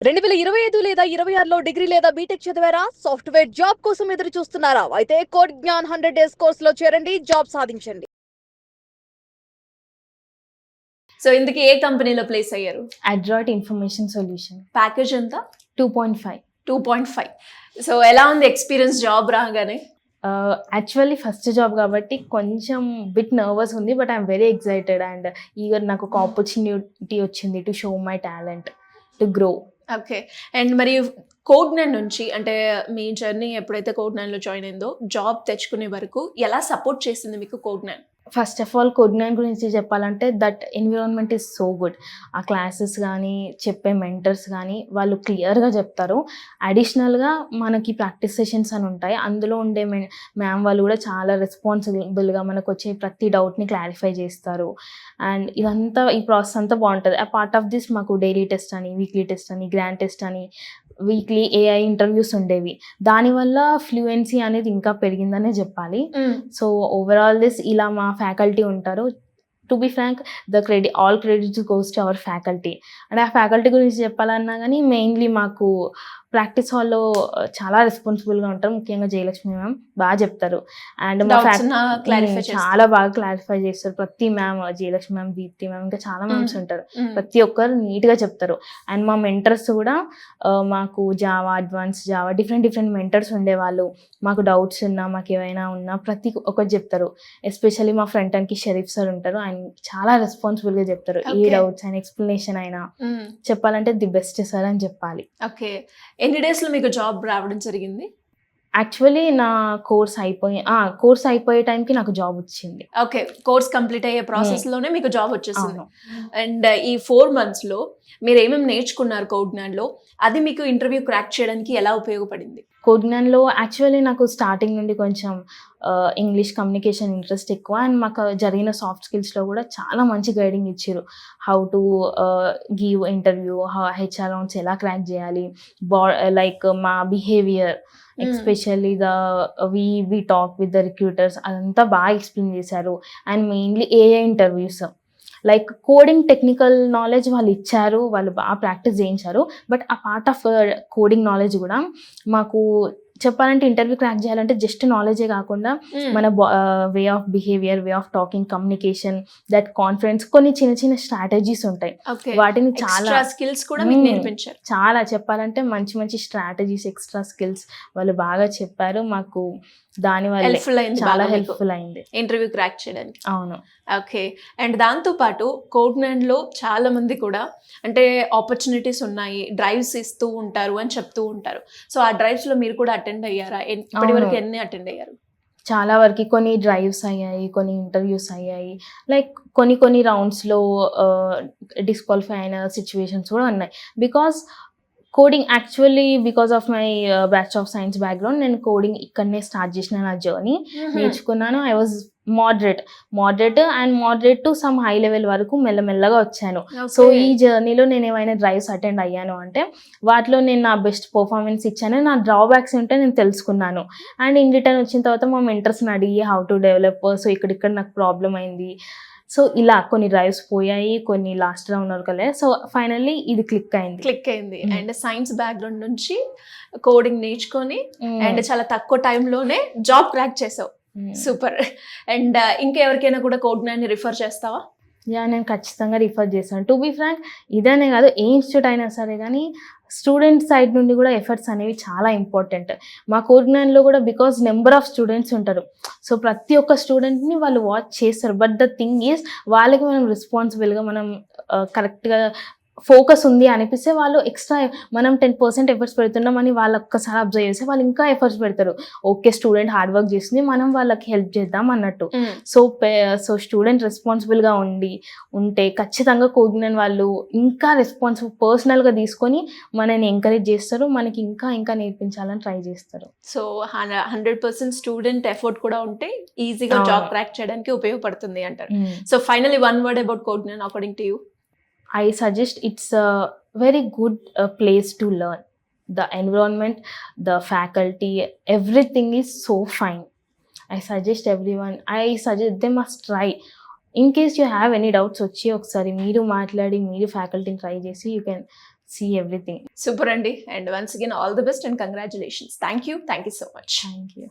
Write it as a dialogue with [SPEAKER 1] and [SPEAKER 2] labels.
[SPEAKER 1] 2025 లేదా 26లో డిగ్రీ లేదా బీటెక్ చదివారా? సాఫ్ట్‌వేర్ జాబ్ కోసం ఎదురు చూస్తున్నారా? అయితే కోడ్ జ్ఞాన్ 100 డేస్ కోర్సులో చేరండి, జాబ్ సాధించండి.
[SPEAKER 2] సో ఇందుకు ఏ కంపెనీలో ప్లేస్ అయ్యారు?
[SPEAKER 3] అడ్రాయిడ్ ఇన్ఫర్మేషన్ సొల్యూషన్
[SPEAKER 2] ప్యాకేజ్ ఎంత?
[SPEAKER 3] 2.5.
[SPEAKER 2] 2.5. సో ఎలా ఉంది ఎక్స్పీరియన్స్ జాబ్ రాగానే?
[SPEAKER 3] యాక్చువల్లీ ఫస్ట్ జాబ్ కాబట్టి కొంచెం బిట్ నర్వస్ ఉంది, but I'm very excited and eager. నాకు ఒక ఆపర్చునిటీ వచ్చింది to show my talent, to grow.
[SPEAKER 2] Okay. And మరి కోడ్9 నుంచి అంటే మీ జర్నీ ఎప్పుడైతే కోడ్9లో జాయిన్ అయిందో జాబ్ తెచ్చుకునే వరకు ఎలా సపోర్ట్ చేసింది మీకు కోడ్9?
[SPEAKER 3] ఫస్ట్ ఆఫ్ ఆల్ కోడ్9 గురించి చెప్పాలంటే that environment is so good. ఆ క్లాసెస్ కానీ చెప్పే మెంటర్స్ కానీ వాళ్ళు క్లియర్గా చెప్తారు. అడిషనల్గా మనకి ప్రాక్టీస్ సెషన్స్ అని ఉంటాయి, అందులో ఉండే మ్యామ్ వాళ్ళు కూడా చాలా రెస్పాన్సిబుల్గా మనకు వచ్చే ప్రతి డౌట్ని క్లారిఫై చేస్తారు. అండ్ ఇదంతా ఈ ప్రాసెస్ అంతా బాగుంటుంది. ఆ పార్ట్ ఆఫ్ దిస్ మాకు డైలీ టెస్ట్ అని, వీక్లీ టెస్ట్ అని, గ్రాండ్ టెస్ట్ అని, వీక్లీ ఏఐ ఇంటర్వ్యూస్ ఉండేవి. దానివల్ల ఫ్లూయెన్సీ అనేది ఇంకా పెరిగిందనే చెప్పాలి. సో ఓవరాల్ దిస్ ఇలా మా ఫ్యాకల్టీ ఉంటారు. To be frank, all credits goes to our faculty. అంటే ఆ ఫ్యాకల్టీ గురించి చెప్పాలన్నా కానీ మెయిన్లీ మాకు ప్రాక్టీస్ హాల్లో చాలా రెస్పాన్సిబుల్గా ఉంటారు. ముఖ్యంగా జయలక్ష్మి మ్యామ్ బాగా చెప్తారు అండ్ మా చాలా బాగా క్లారిఫై చేస్తారు. ప్రతి ma'am, Jayalakshmi ma'am, Deepti ma'am, ఇంకా చాలా మ్యామ్స్ ఉంటారు. ప్రతి ఒక్కరు నీట్గా చెప్తారు. అండ్ మా మెంటర్స్ కూడా మాకు Java, advance Java, different mentors ఉండేవాళ్ళు. మాకు డౌట్స్ ఉన్నా, మాకు ఏమైనా ఉన్నా ప్రతి ఒక్కటి చెప్తారు. ఎస్పెషల్లీ మా ఫ్రంట్ ఎండ్కి షరీఫ్ సార్ ఉంటారు. ఆయన చాలా రెస్పాన్సిబుల్గా చెప్తారు. ఏ డౌట్స్ అయినా, ఎక్స్ప్లెనేషన్ అయినా చెప్పాలంటే ది బెస్ట్ సార్ అని చెప్పాలి.
[SPEAKER 2] ఓకే. ఎన్ని డేస్లో మీకు జాబ్ రావడం జరిగింది?
[SPEAKER 3] యాక్చువల్లీ నా కోర్స్ అయిపోయే టైంకి నాకు జాబ్ వచ్చింది.
[SPEAKER 2] ఓకే. కోర్స్ కంప్లీట్ అయ్యే ప్రాసెస్లోనే మీకు జాబ్ వచ్చేసింది. అండ్ ఈ 4 monthsలో మీరు ఏమేమి నేర్చుకున్నారు కోడ్9లో? అది మీకు ఇంటర్వ్యూ క్రాక్ చేయడానికి ఎలా ఉపయోగపడింది?
[SPEAKER 3] కోడ్9లో యాక్చువల్లీ నాకు స్టార్టింగ్ నుండి కొంచెం ఇంగ్లీష్ కమ్యూనికేషన్ ఇంట్రెస్ట్ ఎక్కువ. అండ్ మాకు జరిగిన సాఫ్ట్ స్కిల్స్లో కూడా చాలా మంచి గైడింగ్ ఇచ్చారు. How to give interview, HR rounds ఎలా క్రాక్ చేయాలి, లైక్ మా behaviour, especially we talk with the recruiters, అదంతా బాగా ఎక్స్ప్లెయిన్ చేశారు. And mainly AI interviews, like coding technical knowledge వాళ్ళు ఇచ్చారు, వాళ్ళు బాగా ప్రాక్టీస్ చేయించారు. బట్ ఆ పార్ట్ ఆఫ్ కోడింగ్ నాలెడ్జ్ కూడా మాకు చెప్పాలంటే ఇంటర్వ్యూ క్రాక్ చేయాలంటే జస్ట్ నాలెడ్జే కాకుండా మన way of behaviour, way of talking, communication, that confidence, కొన్ని చిన్న స్ట్రాటజీస్ ఉంటాయి. వాటిని చాలా
[SPEAKER 2] స్కిల్స్ కూడా మీకు నేర్పించారు.
[SPEAKER 3] చాలా చెప్పాలంటే మంచి స్ట్రాటజీస్, ఎక్స్ట్రా స్కిల్స్ వాళ్ళు బాగా చెప్పారు. మాకు దానివల్ల చాలా హెల్ప్ఫుల్ అయింది
[SPEAKER 2] ఇంటర్వ్యూ క్రాక్ చేయడానికి.
[SPEAKER 3] అవును.
[SPEAKER 2] ఓకే. అండ్ దాంతోపాటు కోడ్9లో చాలా మంది కూడా అంటే ఆపర్చునిటీస్ ఉన్నాయి, డ్రైవ్స్ ఇస్తూ ఉంటారు అని చెప్తూ ఉంటారు. సో ఆ డ్రైవ్స్లో మీరు కూడా అటెండ్ అయ్యారా? ఇప్పటి వరకు ఎన్ని అటెండ్ అయ్యారు?
[SPEAKER 3] చాలా వరకు కొన్ని డ్రైవ్స్ అయ్యాయి, కొన్ని ఇంటర్వ్యూస్ అయ్యాయి. లైక్ కొన్ని రౌండ్స్లో డిస్క్వాలిఫై అయిన సిచ్యువేషన్స్ కూడా ఉన్నాయి. Coding actually because of my batch of science background, నేను కోడింగ్ ఇక్కడనే స్టార్ట్ చేసిన నా జర్నీ. నేర్చుకున్నాను. I was moderate to some high level వరకు మెల్లమెల్లగా వచ్చాను. సో ఈ జర్నీలో నేను ఏమైనా డ్రైవ్స్ అటెండ్ అయ్యాను అంటే వాటిలో నేను నా బెస్ట్ పర్ఫార్మెన్స్ ఇచ్చాను. నా డ్రాబ్యాక్స్ ఉంటే నేను తెలుసుకున్నాను. అండ్ ఇన్ రిటర్న్ వచ్చిన తర్వాత మా మెంటర్స్ని అడిగి హౌ టు డెవలప్, సో ఇక్కడ నాకు ప్రాబ్లం అయింది. సో ఇలా కొన్ని డ్రైవ్స్ పోయాయి, కొన్ని లాస్ట్ రౌండ్ వరకు వెళ్ళాయి. సో ఫైనల్లీ ఇది క్లిక్ అయింది.
[SPEAKER 2] అండ్ సైన్స్ బ్యాక్గ్రౌండ్ నుంచి కోడింగ్ నేర్చుకొని అండ్ చాలా తక్కువ టైంలోనే జాబ్ క్రాక్ చేసావు. సూపర్. అండ్ ఇంకెవరికైనా కూడా కోడ్9 రిఫర్ చేస్తావా?
[SPEAKER 3] నేను ఖచ్చితంగా రిఫర్ చేస్తాను. టు బీ ఫ్రాంక్, ఇదనే కాదు, ఏ ఇన్స్టిట్యూట్ అయినా సరే కానీ స్టూడెంట్ సైడ్ నుండి కూడా ఎఫర్ట్స్ అనేవి చాలా ఇంపార్టెంట్. మా కోడ్9లో కూడా బికాజ్ నెంబర్ ఆఫ్ స్టూడెంట్స్ ఉంటారు. సో ప్రతి ఒక్క స్టూడెంట్ని వాళ్ళు వాచ్ చేస్తారు. బట్ ద థింగ్ ఈజ్ వాళ్ళకి మనం రెస్పాన్సిబుల్గా, మనం కరెక్ట్గా ఫోకస్ ఉంది అనిపిస్తే వాళ్ళు ఎక్స్ట్రా మనం 10% ఎఫర్ట్స్ పెడుతున్నామని వాళ్ళు ఒక్కసారి అబ్జర్వ్ చేస్తే వాళ్ళు ఇంకా ఎఫర్ట్స్ పెడతారు. ఓకే, స్టూడెంట్ హార్డ్ వర్క్ చేస్తుంది, మనం వాళ్ళకి హెల్ప్ చేద్దాం అన్నట్టు. సో స్టూడెంట్ రెస్పాన్సిబుల్గా ఉంటే ఖచ్చితంగా కోడ్9 వాళ్ళు ఇంకా పర్సనల్గా తీసుకొని మనని ఎంకరేజ్ చేస్తారు, మనకి ఇంకా నేర్పించాలని ట్రై చేస్తారు.
[SPEAKER 2] సో 100% స్టూడెంట్ ఎఫర్ట్ కూడా ఉంటే ఈజీగా జాబ్ క్రాక్ చేయడానికి ఉపయోగపడుతుంది అంటారు. So finally one word about కోడ్9 according to you.
[SPEAKER 3] I suggest it's a very good place to learn. The environment, the faculty, everything is so fine. I suggest they must try. In case you have any doubts, వచ్చి ఒకసారి మీరు మాట్లాడి మీరు ఫ్యాకల్టీని try చేసి you can see everything.
[SPEAKER 2] Super అండి. And once again all the best and congratulations. Thank you so much.
[SPEAKER 3] Thank you.